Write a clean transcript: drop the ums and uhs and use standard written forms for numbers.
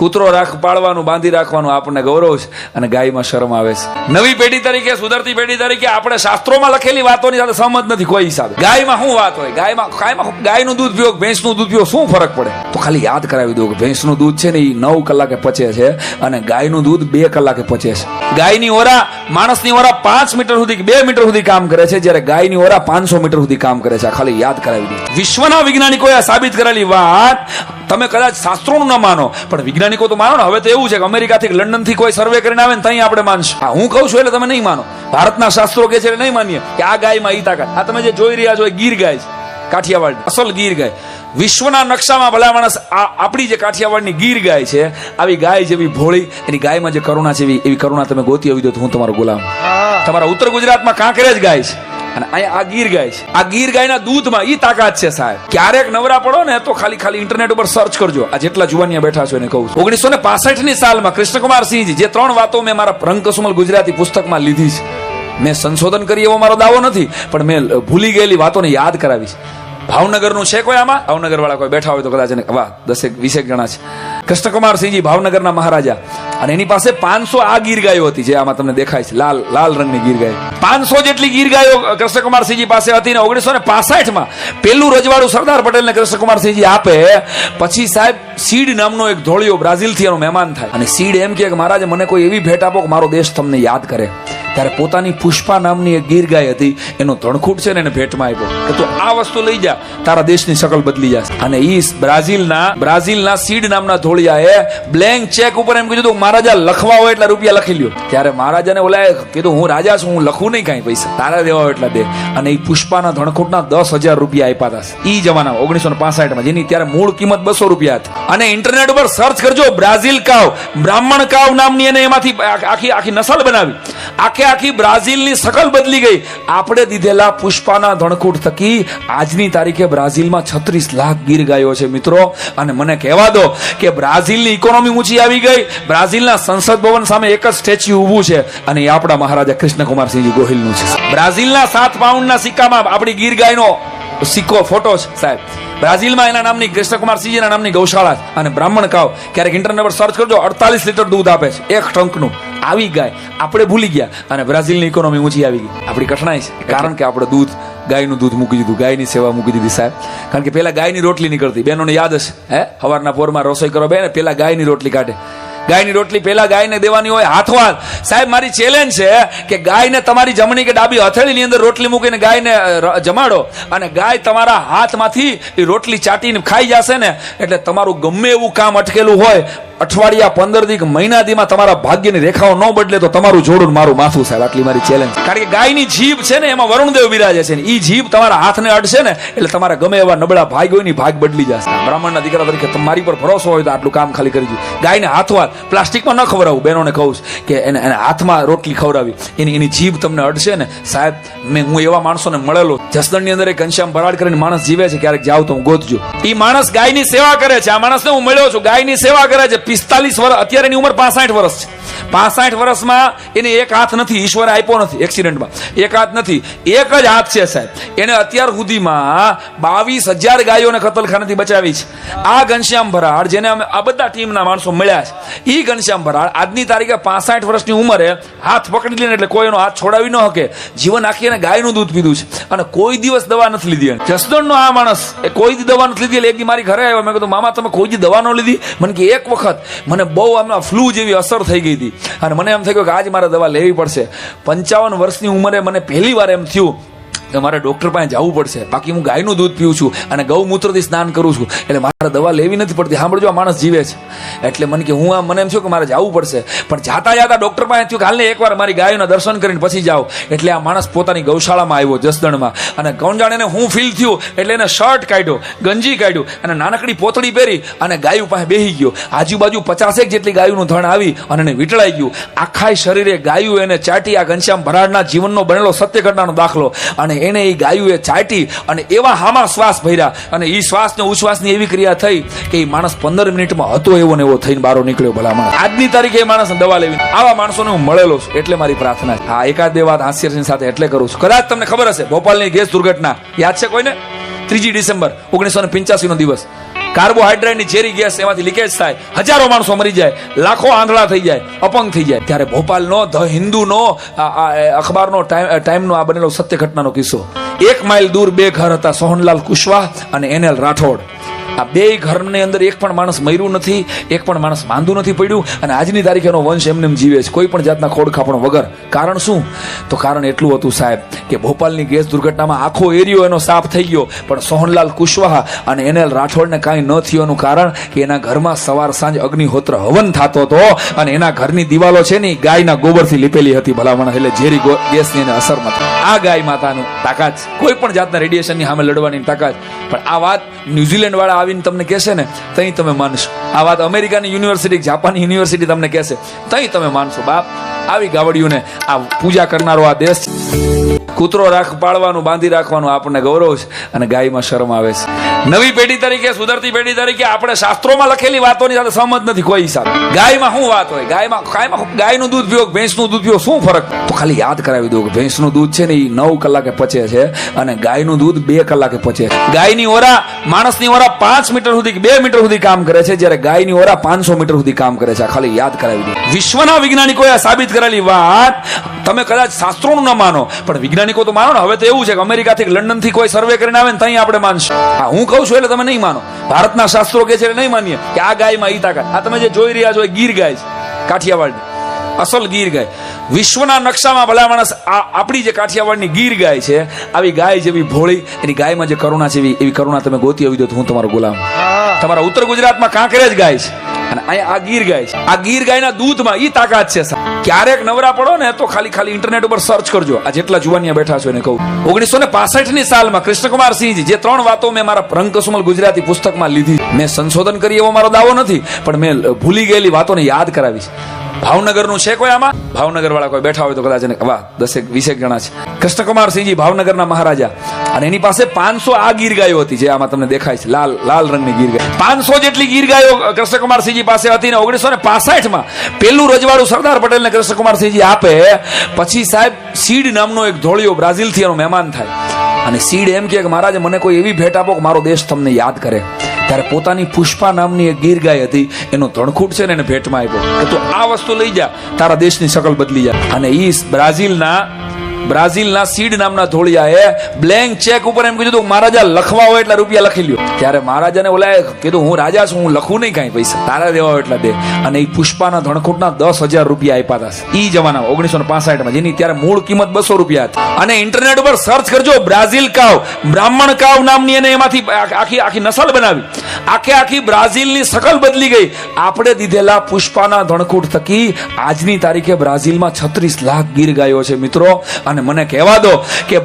કૂતરો પાળવાનું, બાંધી રાખવાનું આપણને ગૌરવ છે અને ગાયમાં શરમ આવે છે. નવી પેઢી તરીકે, સુધરતી પેઢી તરીકે આપણે શાસ્ત્રોમાં લખેલી વાતોની સાથે સહમત નથી કોઈ હિસાબે. ગાયમાં શું વાત હોય? ગાયનું દૂધ પીવો, ભેંસનું દૂધ પીવો, શું ફરક પડે? તો ખાલી યાદ કરાવી દઉં કે ભેંસનું દૂધ છે ને એ 9 કલાકે પચે છે અને ગાયનું દૂધ 2 કલાકે પચે છે. ગાયની ઓરા, માણસની ઓરા 5 મીટર સુધી, 2 મીટર સુધી કામ કરે છે, જ્યારે ગાયની ઓરા 500 મીટર સુધી કામ કરે છે. ખાલી યાદ કરાવી દઉં. વિશ્વના વૈજ્ઞાનિકોએ સાબિત કરેલી વાત તમે કદાચ શાસ્ત્રોનું ન માનો, પણ વૈજ્ઞાનિકો તો માનો ને. હવે તો એવું છે કે અમેરિકાથી, લંડન થી કોઈ સર્વે કરીને આવે ને ત્યાં આપણે માનશું. હું કહું છું એટલે તમે નહીં માનો. ભારતના શાસ્ત્રો કે છે એટલે નહીં માનીએ કે આ ગાયમાં ઈ તાકાત. આ તમે જે જોઈ રહ્યા છો એ ગીર ગાય છે, કાઠિયાવાડ અસલ ગીર ગાય. વિશ્વના નકશામાં ભલા માણસ આપણી જે કાઠિયાવાડની ગીર ગાય છે, આવી ગાય જેવી ભોળી, એની ગાયમાં જે કરુણા છે એવી કરુણા તમે ગોતી આવી દો તો હું તમારો ગુલામ. તમારા ઉત્તર ગુજરાતમાં કાંકરેજ ગાય છે અને અહીંયા આ ગીર ગાય છે. આ ગીર ગાયના દૂધમાં ઈ તાકાત છે સાહેબ. ક્યારેક નવરા પડો ને તો ખાલી ઇન્ટરનેટ ઉપર સર્ચ કરજો. આ જેટલા જુવાનિયા બેઠા છો એને કહું છું, 1965ની સાલમાં કૃષ્ણકુમારસિંહજી, જે 3 વાતો મેં મારા રંગકસુમલ ગુજરાતી પુસ્તકમાં લીધી છે, મેં સંશોધન કરી એવો મારો દાવો નથી, પણ મેં ભૂલી ગયેલી વાતોને યાદ કરાવી છે. ભાવનગરનું છે કોઈ આમાં? ભાવનગર વાળા કોઈ બેઠા હોય તો કદાચ વાહ, 10-20 જણા છે. કૃષ્ણકુમારસિંહજી ભાવનગરના મહારાજા, અને એની પાસે 500 આ ગીર ગાયો હતી, જે આમાં તમને દેખાય છે, લાલ રંગની ગીર ગાય. 500 જેટલી ગીર ગાયો કૃષ્ણકુમારસિંહજી પાસે હતી ને 1965માં પેલું રજવાડું સરદાર પટેલને કૃષ્ણકુમારસિંહજી આપે. પછી સાહેબ સીડ નામનો એક ધોળિયો બ્રાઝિલથી એનો મહેમાન થાય અને સીડ એમ કે મહારાજ મને કોઈ એવી ભેટ આપો કે મારો દેશ તમને યાદ કરે. ત્યારે પોતાની પુષ્પા નામની એક ગીર ગાય હતી, એનો ધણખૂટ છે ને એને ભેટમાં આપ્યો કે તું આ વસ્તુ લઈ જા, તારા દેશની શકલ બદલી જશે. અને ઈ બ્રાઝિલના સીડ નામના ધોળિયાએ બ્લેન્ક ચેક ઉપર એમ કીધું મહારાજા લખવા હોય એટલા રૂપિયા લખી લ્યો. ત્યારે મહારાજાને ઓલા કીધું હું રાજા છું, હું લખું નહીં કાંઈ પૈસા, તારા દેવા હોય એટલા દે. અને એ પુષ્પાના ધણખૂટના 10,000 રૂપિયા આપ્યા હતા ઈ જમાનામાં 1965માં, જેની ત્યારે મૂળ કિંમત 200 રૂપિયા હતી. અને ઇન્ટરનેટ ઉપર સર્ચ કરજો, બ્રાઝિલ કાવ, બ્રાહ્મણ કાવ નામની, એને એમાંથી આખી નસલ બનાવી. આખી બ્રાઝિલની શકલ બદલી ગઈ આપણે દીધેલા પુષ્પાના ધણખૂટ થકી. આજની તારીખે બ્રાઝિલમાં 36 લાખ ગીર ગાયો છે મિત્રો. અને મને કહેવા દો કે બ્રાઝિલની ઇકોનોમી ઊંચી આવી ગઈ. બ્રાઝિલના સંસદ ભવન સામે એક જ સ્ટેચ્યુ ઊભું છે અને એ આપણા મહારાજા કૃષ્ણકુમારસિંહજી ગોહિલનું છે. બ્રાઝિલના 7 પાઉન્ડના સિક્કામાં આપણી ગીર ગાયનો સિક્કો, ફોટો છે સાહેબ. બ્રાઝિલમાં એના નામની કૃષ્ણકુમારસિંહજીના નામની ગૌશાળા અને બ્રાહ્મણ કાવ. ક્યારેક ઇન્ટરનેટ પર સર્ચ કરજો, 48 લીટર દૂધ આપે છે એક ટંકનું. આવી ગાય આપણે ભૂલી ગયા અને બ્રાઝિલની ઇકોનોમી ઊંચી આવી ગઈ. આપણી કઠણાઈ છે કારણ કે આપણે ગાયનું દૂધ મૂકી દીધું, ગાયની સેવા મૂકી દીધી સાહેબ. કારણ કે પેલા ગાયની રોટલી નીકળતી, બહેનોને યાદ હશે, સવારના પોરમાં રસોઈ કરો બેન, પેલા ગાયની રોટલી કાઢે. ગાયની રોટલી પેલા ગાયને દેવાની હોય હાથવાન. સાહેબ મારી ચેલેન્જ છે કે ગાયને તમારી જમણી કે ડાબી હથેળીની અંદર રોટલી મૂકીને ગાયને જમાડો અને ગાય તમારા હાથમાંથી એ રોટલી ચાટીને ખાઈ જશે ને, એટલે તમારું ગમે એવું કામ અટકેલું હોય અઠવાડિયા 15 દી મહિના દીમાં તમારા ભાગ્યની રેખાઓ ન બદલે તો તમારું જોડું મારું માથું સાહેબ. આટલી મારી ચેલેન્જ. કારણ કે ગાયની જીભ છે ને એમાં વરુણદેવ બિરાજે છે ને, ઈ જીભ તમારા હાથને અડશે ને એટલે તમારા ગમે એવા નબળા ભાગ હોય ને ભાગ બદલી જશે. બ્રાહ્મણના દીકરા તરીકે તમારી પર ભરોસો હોય તો આટલું કામ ખાલી કરી દીધું. ગાયને હાથમાં પ્લાસ્ટિકમાં ન ખવડાવું, બહેનોને કહું કે એને હાથમાં રોટલી ખવડાવી, એની જીભ તમને અડશે ને સાહેબ. હું એવા માણસોને મળેલો, જસદણની અંદર એક ઘનશ્યામ ભરાડ કરીને માણસ જીવે છે, ક્યારેક જાવ તો હું ગોતજો. એ માણસ ગાયની સેવા કરે છે. આ માણસને હું મળ્યો છું, ગાયની સેવા કરે છે. 45 વર્ષ, અત્યારે એની ઉંમર 65 વર્ષ છે. 65 વર્ષમાં એને એક હાથ નથી, ઈશ્વરે આપ્યો નથી, એક્સિડન્ટમાં એક હાથ નથી, એક જ હાથ છે સાહેબ. એને અત્યાર સુધીમાં 22,000 ગાયોને કતલખાનાથી બચાવી છે. આ ઘનશ્યામ ભરાડ, જેને અમે આ બધા ટીમના માણસો મળ્યા છે, ઈ ઘનશ્યામ ભરાડ આજની તારીખે 65 વર્ષની ઉંમરે હાથ પકડી લે એટલે કોઈ એનો હાથ છોડાવી ન શકે. જીવન આખી એને ગાયનું દૂધ પીધું છે અને કોઈ દિવસ દવા નથી લીધી. જસદણનો આ માણસ એ કોઈ દી દવા નથી લીધી. એટલે એક દી મારી ઘરે આવ્યો, મેં કીધું મામા તમે કોઈ દી દવા ન લીધી? મને કે એક વખત મને બહુ આમાં ફ્લૂ જેવી અસર થઈ ગઈ હતી અને મને એમ થઈ ગયું કે આજ મારે દવા લેવી પડશે. 55 વર્ષની ઉંમરે મને પહેલી વાર એમ થયું કે મારે ડોક્ટર પાસે જવું પડશે. બાકી હું ગાયનું દૂધ પીવું છું અને ગૌમૂત્રથી સ્નાન કરું છું એટલે મારે દવા લેવી નથી પડતી. સાંભળજો, આ માણસ જીવે છે. એટલે મને કે મને એમ થયું કે મારે જવું પડશે, પણ જાતા ડોક્ટર પાસે થયું કે હાલને એકવાર મારી ગાયોના દર્શન કરીને પછી જાઓ. એટલે આ માણસ પોતાની ગૌશાળામાં આવ્યો જસદણમાં અને કોણ જાણે એને હું ફીલ થયું એટલે એને શર્ટ કાઢ્યો, ગંજી કાઢ્યું અને નાનકડી પોતળી પહેરી અને ગાયું પાસે બેસી ગયો. આજુબાજુ 50 જેટલી ગાયોનું ધણ આવી અને એને વીંટળાઈ ગયું. આખા શરીરે ગાયું એને ચાટી. આ ઘનશ્યામ ભરાડના જીવનનો બનેલો સત્ય ઘટનાનો દાખલો. અને એને એ ગાયુએ ચાટી અને એવા હામાં શ્વાસ ભર્યા અને એ શ્વાસ ને ઉચ્છ્વાસની એવી ક્રિયા થઈ કે એ માણસ 15 મિનિટમાં હતો એવો ને એવો થઈને બહાર નીકળ્યો. ભલા માણસ આજની તારીખે એ માણસ દવા લેવી. આવા માણસોને હું મળેલો છું એટલે મારી પ્રાર્થના છે. હા, એકાદ બે વાત હાસ્યની સાથે એટલે કરું છું. કદાચ તમને ખબર હશે ભોપાલની ગેસ દુર્ઘટના યાદ છે કોઈને? 3 ડિસેમ્બર 1985 નો દિવસ કાર્બોહાઈડ્રેટની ઝેરી ગેસ એમાંથી લીકેજ થાય, હજારો માણસો મરી જાય, લાખો આંધળા થઈ જાય, અપંગ થઈ જાય. ત્યારે ભોપાલનો ધ હિન્દુનો અખબારનો ટાઈમનો આ બનેલો સત્ય ઘટનાનો કિસ્સો. 1 માઇલ દૂર 2 ઘર હતા, સોહનલાલ કુશવાહ અને NL રાઠોડ. આ 2 ઘરની અંદર એક પણ માણસ મર્યું નથી, એક પણ માણસ માંદું નથી પડ્યું, અને આજની તારીખે એનો વંશ એમને એમ જીવે છે, કોઈ પણ જાતના ખોડખાપણ વગર. કારણ શું? તો કારણ એટલું હતું સાહેબ કે ભોપાલની ગેસ દુર્ઘટનામાં આખો એરિયો એનો સાફ થઈ ગયો, પણ સોહનલાલ કુશવાહ અને NL રાઠોડને કાંઈ ન થયું. કારણ કે એના ઘરમાં સવાર સાંજ અગ્નિહોત્ર હવન થતો હતો, અને એના ઘરની દિવાલો છે ને ગાયના ગોબરથી લીપેલી હતી ભલામણ, એટલે ઝેરી ગેસની એને અસર નથી. આ ગાય માતાનું તાકાત, કોઈ પણ જાતના રેડિયેશનની સામે લડવાની તાકાત. પણ આ વાત ન્યુઝીલેન્ડ વાળા આવીને તમને કહેશે ને તઈ તમે માનશો. આ વાત અમેરિકાની યુનિવર્સિટી, જાપાનની યુનિવર્સિટી તમને કહેશે તઈ તમે માનશો. બાપ, આવી ગાવડીઓને આ પૂજા કરનારો આ દેશ. કૂતરો પાળવાનું, બાંધી રાખવાનું આપણને ગૌરવ છે, અને ગાયમાં શરમ આવે છે. નવી પેઢી તરીકે, સુધરતી પેઢી તરીકે આપણે શાસ્ત્રોમાં લખેલી વાતોની સાથે સહમત નથી કોઈ હિસાબે. ગાયમાં શું વાત હોય? ગાયનું દૂધ પીવો, ભેંસનું દૂધ પીવો, શું ફરક? તો ખાલી યાદ કરાવી દઉં કે ભેંસનું દૂધ છે ને એ 9 કલાકે પચે છે, અને ગાયનું દૂધ 2 કલાકે પચે. ગાયની ઓરા, માણસની ઓરા 5 મીટર સુધી, 2 મીટર સુધી કામ કરે છે, જ્યારે ગાયની ઓરા 500 મીટર સુધી કામ કરે છે. ખાલી યાદ કરાવી દઉં. વિશ્વના વૈજ્ઞાનિકોએ આ સાબિત કરેલી વાત તમે કદાચ શાસ્ત્રોનું ન માનો, પણ વૈજ્ઞાનિકો તો માનો ને. હવે તો એવું છે કે અમેરિકાથી, લંડનથી કોઈ સર્વે કરીને આવે ને ત્યાં આપણે માનશું. હું કહું છું એટલે તમે નહીં માનો. ભારતના શાસ્ત્રો કે છે એટલે નહીં માનીએ કે આ ગાયમાં ઈ તાકાત. આ તમે જે જોઈ રહ્યા છો એ ગીર ગાય છે, કાઠિયાવાડની અસલ ગીર ગાય. વિશ્વના નકશામાં ભલા માણસ આપણી જે કાઠિયાવાડની ગીર ગાય છે, આવી ગાય જેવી ભોળી, એની ગાયમાં જે કરુણા છે એવી કરુણા તમે ગોતી આવી દો તો હું તમારો ગુલામ. તમારા ઉત્તર ગુજરાતમાં કાંકરેજ ગાય છે, અને અહીંયા આ ગીર ગાય છે. આ ગીર ગાયના દૂધમાં ઈ તાકાત છે. ક્યારેક નવરા પડો ને તો ખાલી ઇન્ટરનેટ ઉપર સર્ચ કરજો. આ જેટલા જુવાનિયા બેઠા છો એને કહું, 1965ની સાલમાં કૃષ્ણકુમાર સિંહજી જે 3 વાતો મેં મારા રંગકસુમલ ગુજરાતી પુસ્તકમાં લીધી, મેં સંશોધન કરી એવો મારો દાવો નથી, પણ મેં ભૂલી ગયેલી વાતોને યાદ કરાવી છે. ભાવનગરનું છે કોઈ આમાં? ભાવનગર વાળા કોઈ બેઠા હોય તો કદાચ એને વાહ 10-20 જણા છે. કૃષ્ણકુમાર સિંહજી ભાવનગરના મહારાજા, અને એની પાસે 500 આ ગીર ગાયો હતી, જે આમાં તમને દેખાય છે, લાલ રંગની ગીર ગાય. 500 જેટલી ગીર ગાયો કૃષ્ણકુમાર સિંહજી પાસે હતી. ને 1965માં પેલું રજવાડું સરદાર પટેલને કૃષ્ણકુમાર સિંહજી આપે. પછી સાહેબ સીડ નામનો એક ધોળિયો બ્રાઝિલથી એનો મહેમાન થાય, અને સીડ એમ કે મહારાજ મને કોઈ એવી ભેટ આપો કે મારો દેશ તમને યાદ કરે. ત્યારે પોતાની પુષ્પા નામની એક ગીર ગાય હતી, એનો ધણખૂટ છે ને એને ભેટમાં આપ્યો કે તું આ વસ્તુ લઈ જા, તારા દેશની શકલ બદલી જાય. અને ઈ બ્રાઝિલના સીડ નામના ધોળિયાએ બ્લેન્ક ચેક ઉપર એમ કીધું મહારાજા લખવા હોય એટલા રૂપિયા લખી લ્યો. ત્યારે મહારાજાને ઓલાએ કીધું હું રાજા છું, હું લખું નહીં કાંઈ પૈસા, તારા દેવા હોય એટલા દે. અને એ પુષ્પાના ધણખૂટના 10,000 રૂપિયા આપ્યા હતા ઈ જમાનામાં, 1965માં, જેની ત્યારે મૂળ કિંમત 200 રૂપિયા હતી. અને ઇન્ટરનેટ ઉપર સર્ચ કરજો, બ્રાઝિલ કાવ, બ્રાહ્મણ કાવ નામની, એને એમાંથી આખી નસલ બનાવી. આખી બ્રાઝિલની શકલ બદલી ગઈ. આપણે દીધેલા પુષ્પાના ધણખૂટ થકી આજની તારીખે બ્રાઝિલમાં 36 લાખ ગીર ગાયો છે મિત્રો. અને મને કહેવા દો કે